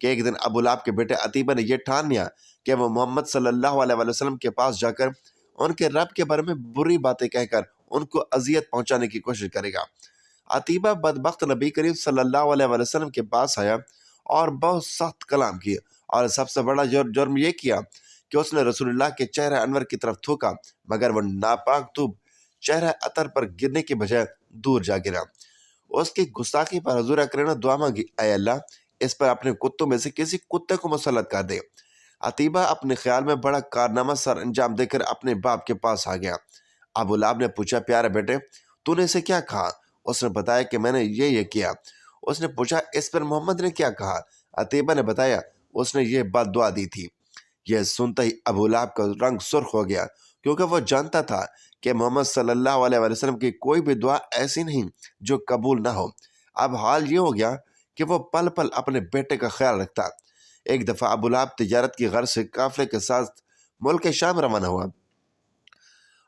کہ ایک دن ابو لہب کے بیٹے عتیبہ نے یہ ٹھان لیا کہ وہ محمد صلی اللہ علیہ وسلم کے پاس جا کر ان کے رب کے بارے میں بری باتیں کہہ کر ان کو اذیت پہنچانے کی کوشش کرے گا۔ عتیبہ بدبخت نبی کریم صلی اللہ علیہ وسلم کے پاس آیا اور بہت سخت کلام کیے، اور سب سے بڑا جرم یہ کیا کہ اس نے رسول اللہ کے چہرہ انور کی طرف تھوکا، مگر وہ ناپاک دھوپ چہرہ عطر پر گرنے کے بجائے دور جا گرا۔ اس کی گستاخی پر حضور اکرم نے دعا مانگی، اے اللہ اس پر اپنے کتوں میں سے کسی کتے کو مسلط کر دے۔ عتیبہ اپنے خیال میں بڑا کارنامہ سر انجام دے کر اپنے باپ کے پاس آ گیا۔ ابو لہب نے پوچھا، پیارے بیٹے تو نے اسے کیا کہا؟ اس نے بتایا کہ میں نے یہ کیا۔ اس نے پوچھا، اس پر محمد نے کیا کہا؟ عتیبہ نے بتایا، اس نے یہ بد دعا دی تھی۔ یہ سنتا ہی ابو لہب کا رنگ سرخ ہو گیا، کیونکہ وہ جانتا تھا کہ محمد صلی اللہ علیہ وسلم کی کوئی بھی دعا ایسی نہیں جو قبول نہ ہو۔ اب حال یہ ہو گیا کہ وہ پل پل اپنے بیٹے کا خیال رکھتا۔ ایک دفعہ ابو لہب تجارت کی غرض سے قافلے کے ساتھ ملک شام روانہ ہوا،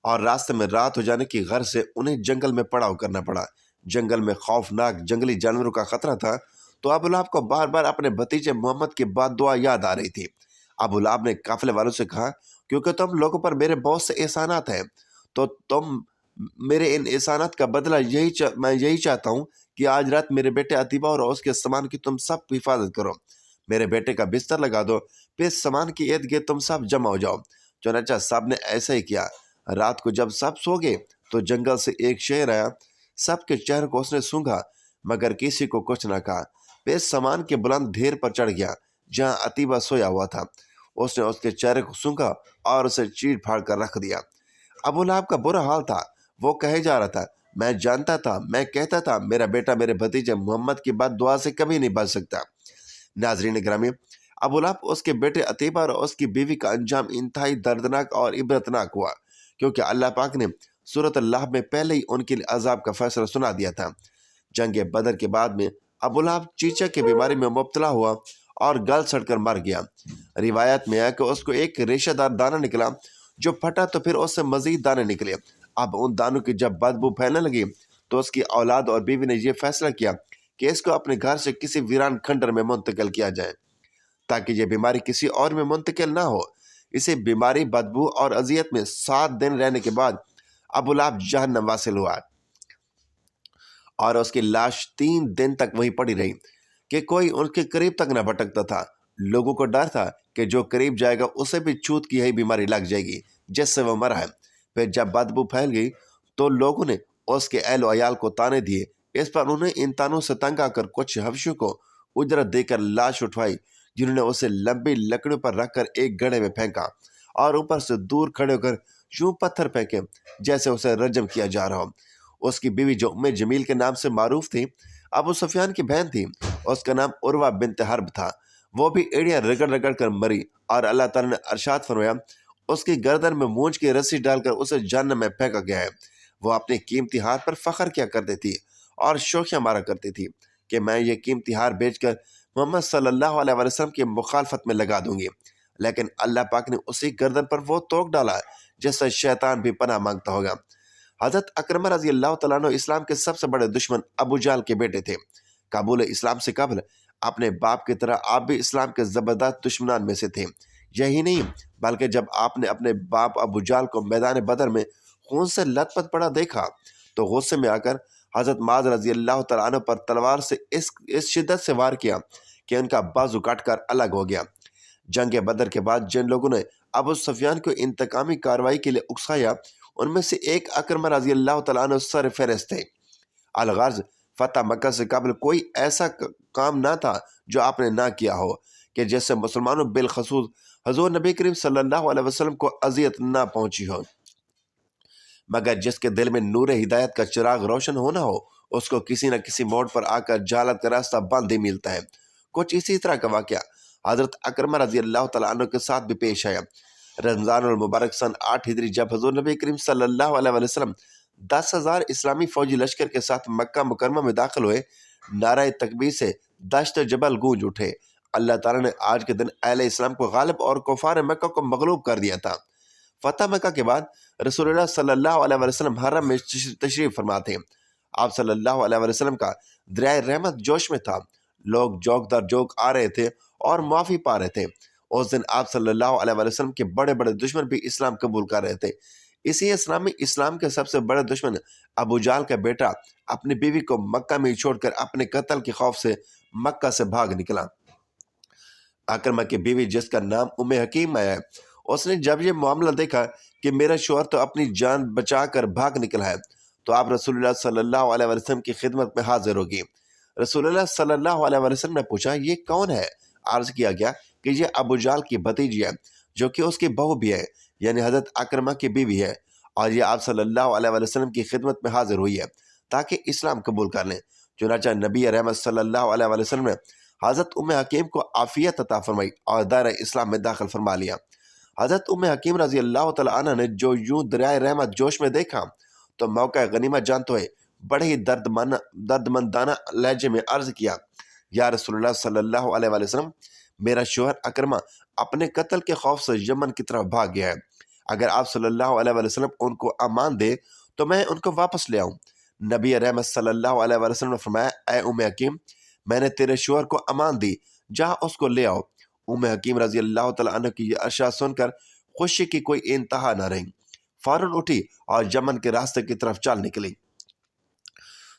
اور راستے میں رات ہو جانے کی غرض سے انہیں جنگل میں پڑاؤ کرنا پڑا۔ جنگل میں خوفناک جنگلی جانوروں کا خطرہ تھا، تو ابو لہب کو بار بار اپنے بھتیجے محمد کی بات دعا یاد آ رہی تھی۔ ابو لہب نے قافلے والوں سے کہا، کیونکہ تم لوگوں پر میرے بہت سے احسانات ہیں، تو تم میرے ان احسانات کا بدلہ میں یہی چاہتا ہوں کہ آج رات میرے بیٹے عتیبہ اور اس کے سامان کی تم سب حفاظت کرو۔ میرے بیٹے کا بستر لگا دو، پھر سامان کی ارد گرد تم سب جمع ہو جاؤ۔ چنانچہ سب نے ایسا ہی کیا۔ رات کو جب سب سو گئے تو جنگل سے ایک شیر آیا، سب کے چہروں کو اس نے سونگھا مگر کسی کو کچھ نہ کہا۔ پھر سامان کے بلند ڈھیر پر چڑھ گیا جہاں عتیبہ سویا ہوا تھا۔ اس نے اس کے چہرے کو سونگھا اور اسے چیڑ پھاڑ کر رکھ دیا۔ ابو لہب کا برا حال تھا، وہ کہے جا رہا تھا، میں جانتا تھا، میں کہتا تھا میرا بیٹا میرے بھتیجے محمد کی بات دعا سے کبھی نہیں بچ سکتا۔ ناظرین گرامی، ابو لہب اس کے بیٹے عتیبہ اور اس کی بیوی کا انجام انتہائی دردناک اور عبرتناک ہوا، کیونکہ اللہ پاک نے سورۃ اللہب میں پہلے ہی ان کے لیے عذاب کا فیصلہ سنا دیا تھا۔ جنگ بدر کے بعد میں ابو لہب چیچک کی بیماری میں مبتلا ہوا اور گل سڑ کر مر گیا۔ روایت میں ہے کہ اس کو ایک ریشہ دار دانہ نکلا جو پھٹا تو پھر اس سے مزید دانے نکلے۔ اب ان دانوں کی جب بدبو پھیلنے لگی تو اس کی اولاد اور بیوی نے یہ فیصلہ کیا کہ اس کو اپنے گھر سے کسی ویران کھنڈر میں منتقل کیا جائے تاکہ یہ بیماری کسی اور میں منتقل نہ ہو۔ اسے بیماری، بدبو اور اذیت میں 7 دن رہنے کے بعد ابو لہب جہنم واصل ہوا، اور اس کی لاش 3 دن تک وہیں پڑی رہی کہ کوئی ان کے قریب تک نہ بھٹکتا تھا۔ لوگوں کو ڈر تھا کہ جو قریب جائے گا اسے بھی چھوت کی یہی بیماری لگ جائے گی جس سے وہ مرا ہے۔ پھر جب بدبو پھیل گئی تو لوگوں نے اس کے اہل و عیال کو تانے دیے۔ اس پر انہیں ان تانوں سے تنگ آ کر کچھ حبشیوں کو اجرت دے کر لاش اٹھوائی، جنہوں نے اسے لمبی لکڑیوں پر رکھ کر ایک گڑھے میں پھینکا اور اوپر سے دور کھڑے ہو کر یوں پتھر پھینکے جیسے اسے رجم کیا جا رہا ہو۔ اس کی بیوی جو ام جمیل کے نام سے معروف تھی، ابو سفیان کی بہن تھی، اس کا نام عروہ بنت حرب تھا۔ وہ بھی ایڑیاں رگڑ رگڑ کر مری، اور اللہ تعالیٰ نے ارشاد فرمایا، اس کی گردن میں مونج کی رسی ڈال کر اسے جہنم میں پھینکا گیا ہے۔ وہ اپنے قیمتی ہار پر فخر کیا کرتی تھی اور شوخیاں مارا کرتی تھی کہ میں یہ قیمتی ہار بیچ کر محمد صلی اللہ علیہ وسلم کی مخالفت میں لگا دوں گی، لیکن اللہ پاک نے اسی گردن پر وہ توق ڈالا جس سے شیطان بھی پناہ مانگتا ہوگا۔ حضرت اکرمہ رضی اللہ تعالیٰ عنہ اسلام کے سب سے بڑے دشمن ابو جہل کے بیٹے تھے۔ قبول اسلام سے قبل اپنے باپ کی طرح آپ بھی اسلام کے زبردست دشمنان میں سے تھے۔ یہی نہیں بلکہ جب آپ نے اپنے باپ ابو جہل کو میدان بدر میں خون سے لت پت پڑا دیکھا تو غصے میں آ کر حضرت معاذ رضی اللہ تعالیٰ عنہ پر تلوار سے اس شدت سے وار کیا کہ ان کا بازو کاٹ کر الگ ہو گیا۔ جنگ بدر کے بعد جن لوگوں نے ابو سفیان کو انتقامی کارروائی کے لیے اکسایا، ان میں سے ایک اکرمہ رضی اللہ تعالیٰ عنہ سر فہرست تھے۔ الغرض فتح مکہ سے قبل کوئی ایسا کام نہ تھا جو آپ نے نہ کیا ہو کہ جس سے مسلمانوں بالخصوص حضور نبی کریم صلی اللہ علیہ وسلم کو اذیت نہ پہنچی ہو، مگر جس کے دل میں نور ہدایت کا چراغ روشن ہونا ہو اس کو کسی نہ کسی موڑ پر آ کر جہالت کا راستہ بند ہی ملتا ہے۔ کچھ اسی طرح کا واقعہ حضرت اکرمہ رضی اللہ تعالیٰ عنہ کے ساتھ بھی پیش آیا۔ رمضان المبارک سن 8 ہجری جب حضور نبی کریم صلی اللہ علیہ وسلم 10,000 اسلامی فوجی لشکر کے ساتھ مکہ مکرمہ میں داخل ہوئے، نعرہ تکبیر سے دشت جبل گونج اٹھے۔ اللہ تعالیٰ نے آج کے دن اہل اسلام کو غالب اور کفار مکہ کو مغلوب کر دیا تھا۔ فتح مکہ کے بعد رسول اللہ صلی اللہ علیہ وسلم حرم میں تشریف فرما تھے۔ آپ صلی اللہ علیہ وسلم کا دریائے رحمت جوش میں تھا۔ لوگ جوک در جوک آ رہے تھے اور معافی پا رہے تھے۔ اس دن آپ صلی اللہ علیہ وسلم کے بڑے بڑے دشمن بھی اسلام قبول کر رہے تھے۔ اسی اسلام کے سب سے بڑے دشمن ابو جہل کا بیٹا اپنی بیوی کو مکہ میں چھوڑ کر اپنے قتل کے خوف سے مکہ سے بھاگ نکلا۔ اکرمہ کی بیوی جس کا نام ام حکیم ہے، اس نے جب یہ معاملہ دیکھا کہ میرا شوہر تو اپنی جان بچا کر بھاگ نکلا ہے، تو آپ رسول اللہ صلی اللہ علیہ وسلم کی خدمت میں حاضر ہوگی۔ رسول اللہ صلی اللہ علیہ وسلم نے پوچھا، یہ کون ہے؟ عرض کیا گیا کہ یہ ابو جہل کی بھتیجی ہے، جو کہ اس کی بہو بھی ہے، یعنی حضرت اکرمہ کی بیوی ہے، اور یہ آپ صلی اللہ علیہ وسلم کی خدمت میں حاضر ہوئی ہے تاکہ اسلام قبول کر لیں۔ چنانچہ نبی رحمت صلی اللہ علیہ وسلم نے حضرت ام حکیم کو عافیت عطا فرمائی اور دائرہ اسلام میں داخل فرما لیا۔ حضرت ام حکیم رضی اللہ تعالی عنہ نے جو یوں دریائے رحمت جوش میں دیکھا تو موقع غنیمت جانتے ہوئے بڑے ہی دردمندانہ لہجے میں عرض کیا، یا رسول اللہ صلی اللہ علیہ وسلم، میرا شوہر اکرمہ اپنے قتل کے خوف سے یمن کی طرف بھاگ گیا ہے۔ اگر آپ صلی اللہ علیہ وسلم ان کو امان دے تو میں ان کو واپس لے آؤں۔ نبی رحمت صلی اللہ علیہ وسلم نے فرمایا، اے ام حکیم، میں نے تیرے شوہر کو امان دی، جا اس کو لے آؤ۔ ام حکیم رضی اللہ تعالیٰ عنہ کی یہ ارشاد سن کر خوشی کی کوئی انتہا نہ رہی، فوراً اٹھی اور یمن کے راستے کی طرف چل نکلی۔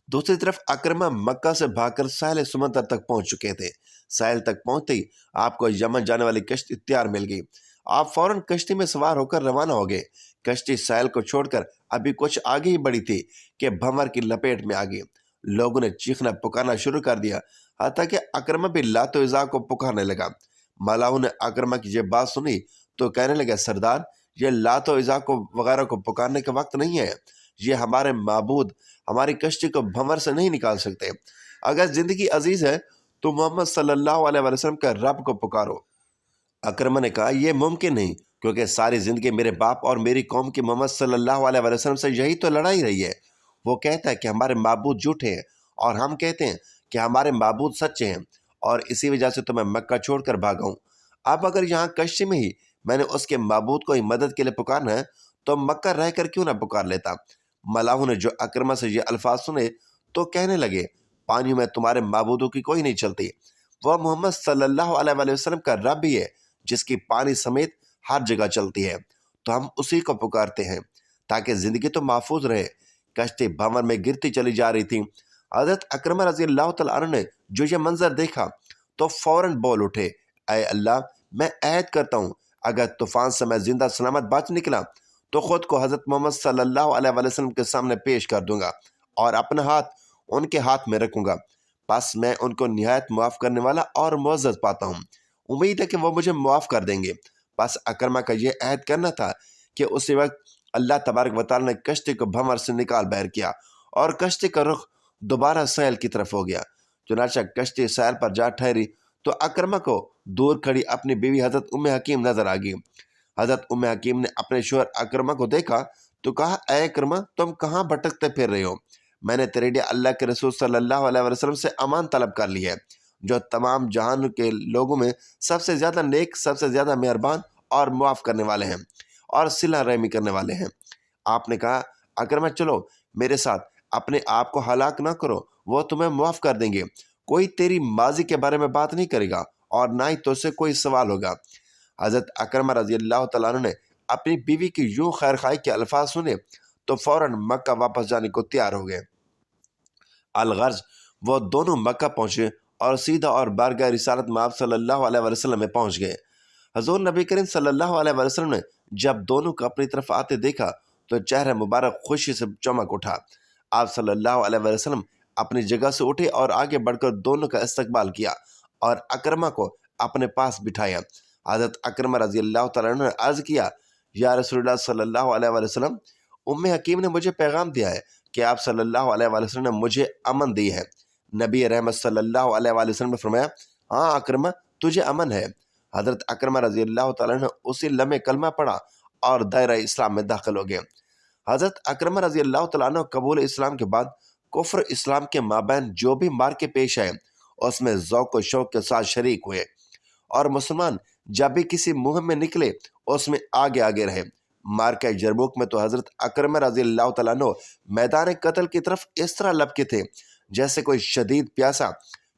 دوسری طرف اکرمہ مکہ سے بھاگ کر ساحل سمندر تک پہنچ چکے تھے۔ ساحل تک پہنچتے ہی آپ کو یمن جانے والی کشتی تیار مل گئی۔ آپ فوراً کشتی میں سوار ہو کر روانہ ہو گئے۔ کشتی ساحل کو چھوڑ کر ابھی کچھ آگے ہی بڑھی تھی کہ بھنور کی لپیٹ میں آ گئی۔ لوگوں نے چیخنا پکارنا شروع کر دیا، حتیٰ کہ اکرمہ بھی لات و عزا کو پکارنے لگا۔ ملاؤں نے اکرمہ کی یہ بات سنی تو کہنے لگے، سردار، یہ لات و عزا کو وغیرہ کو پکارنے کا وقت نہیں ہے۔ یہ ہمارے معبود ہماری کشتی کو بھنور سے نہیں نکال سکتے۔ اگر زندگی عزیز ہے تو محمد صلی اللہ علیہ وسلم کا رب کو پکارو۔ اکرمہ نے کہا، یہ ممکن نہیں، کیونکہ ساری زندگی میرے باپ اور میری قوم کی محمد صلی اللہ علیہ وسلم سے یہی تو لڑائی رہی ہے۔ وہ کہتا ہے کہ ہمارے معبود جھوٹے ہیں اور ہم کہتے ہیں کہ ہمارے معبود سچے ہیں، اور اسی وجہ سے تو میں مکہ چھوڑ کر بھاگا ہوں۔ اب اگر یہاں کشتی میں ہی میں نے اس کے معبود کو ہی مدد کے لیے پکارنا ہے تو مکہ رہ کر کیوں نہ پکار لیتا۔ ملاحوں نے جو اکرمہ سے یہ الفاظ سنے تو کہنے لگے، پانیوں میں تمہارے معبودوں کی کوئی نہیں چلتی، وہ محمد صلی اللہ علیہ وسلم کا رب ہی ہے جس کی پانی سمیت ہر جگہ چلتی ہے، تو ہم اسی کو پکارتے ہیں تاکہ زندگی تو محفوظ رہے۔ کشتی بھنور میں گرتی چلی جا رہی تھی۔ حضرت اکرمہ رضی اللہ تعالیٰ عنہ نے جو یہ منظر دیکھا تو فوراً بول اٹھے، اے اللہ، میں عہد کرتا ہوں اگر طوفان سے میں زندہ سلامت بچ نکلا تو خود کو حضرت محمد صلی اللہ علیہ وسلم کے سامنے پیش کر دوں گا اور اپنا ہاتھ ان کے ہاتھ میں رکھوں گا، پس میں ان کو نہایت معاف کرنے والا اور معزز پاتا ہوں۔ امید ہے کہ وہ مجھے معاف کر دیں گے۔ پس اکرمہ کا یہ عہد کرنا تھا کہ اسی وقت اللہ تبارک و تعالیٰ نے کشتی کو بھنور سے نکال بہر کیا اور کشتی کا رخ دوبارہ ساحل کی طرف ہو گیا۔ چنانچہ کشتی ساحل پر جا ٹھہری تو اکرمہ کو دور کھڑی اپنی بیوی حضرت ام حکیم نظر آ گئی۔ حضرت ام حکیم نے اپنے شوہر اکرمہ کو دیکھا تو کہا، اے اکرمہ، تم کہاں بھٹکتے پھر رہے ہو؟ میں نے تیرے لیے اللہ کے رسول صلی اللہ علیہ وسلم سے امان طلب کر لی ہے، جو تمام جہان کے لوگوں میں سب سے زیادہ نیک، سب سے زیادہ مہربان اور معاف کرنے والے ہیں اور صلہ رحمی کرنے والے ہیں۔ آپ نے کہا، اکرمہ، چلو میرے ساتھ، اپنے آپ کو ہلاک نہ کرو، وہ تمہیں معاف کر دیں گے۔ کوئی تیری ماضی کے بارے میں بات نہیں کرے گا اور نہ ہی تو سے کوئی سوال ہوگا۔ حضرت اکرمہ رضی اللہ تعالیٰ عنہ نے اپنی بیوی کی یوں خیر خواہی کے الفاظ سنے تو فوراً مکہ واپس جانے کو تیار ہو گئے۔ الغرض وہ دونوں مکہ پہنچے اور سیدھا اور بارگاہ رسالت میں آپ صلی اللہ علیہ وسلم میں پہنچ گئے۔ حضور نبی کریم صلی اللہ علیہ وسلم نے جب دونوں کو اپنی طرف آتے دیکھا تو چہرہ مبارک خوشی سے چمک اٹھا۔ آپ صلی اللہ علیہ وسلم اپنی جگہ سے اٹھے اور آگے بڑھ کر دونوں کا استقبال کیا اور اکرمہ کو اپنے پاس بٹھایا۔ حضرت اکرمہ رضی اللہ تعالیٰ عنہ نے عرض کیا، یا رسول اللہ صلی اللہ علیہ وسلم، ام حکیم نے مجھے پیغام دیا ہے کہ آپ صلی اللہ علیہ وسلم نے مجھے امن دی ہے۔ نبی رحمت صلی اللہ علیہ وسلم نے فرمایا، ہاں اکرمہ، تجھے امن ہے۔ حضرت اکرمہ رضی اللہ تعالیٰ نے اسی لمحے کلمہ پڑھا اور دائرہ اسلام میں داخل ہو گئے۔ حضرت اکرمہ رضی اللہ تعالیٰ عنہ قبول اسلام کے بعد کفر اسلام کے مابین جو بھی مارکے پیش آئے اس میں ذوق و شوق کے ساتھ شریک ہوئے، اور مسلمان جب بھی کسی مہم میں نکلے اس میں آگے آگے رہے۔ مارکہ یرموک میں تو حضرت اکرمہ رضی اللہ تعالیٰ عنہ میدان قتل کی طرف اس طرح لپکے تھے جیسے کوئی شدید پیاسا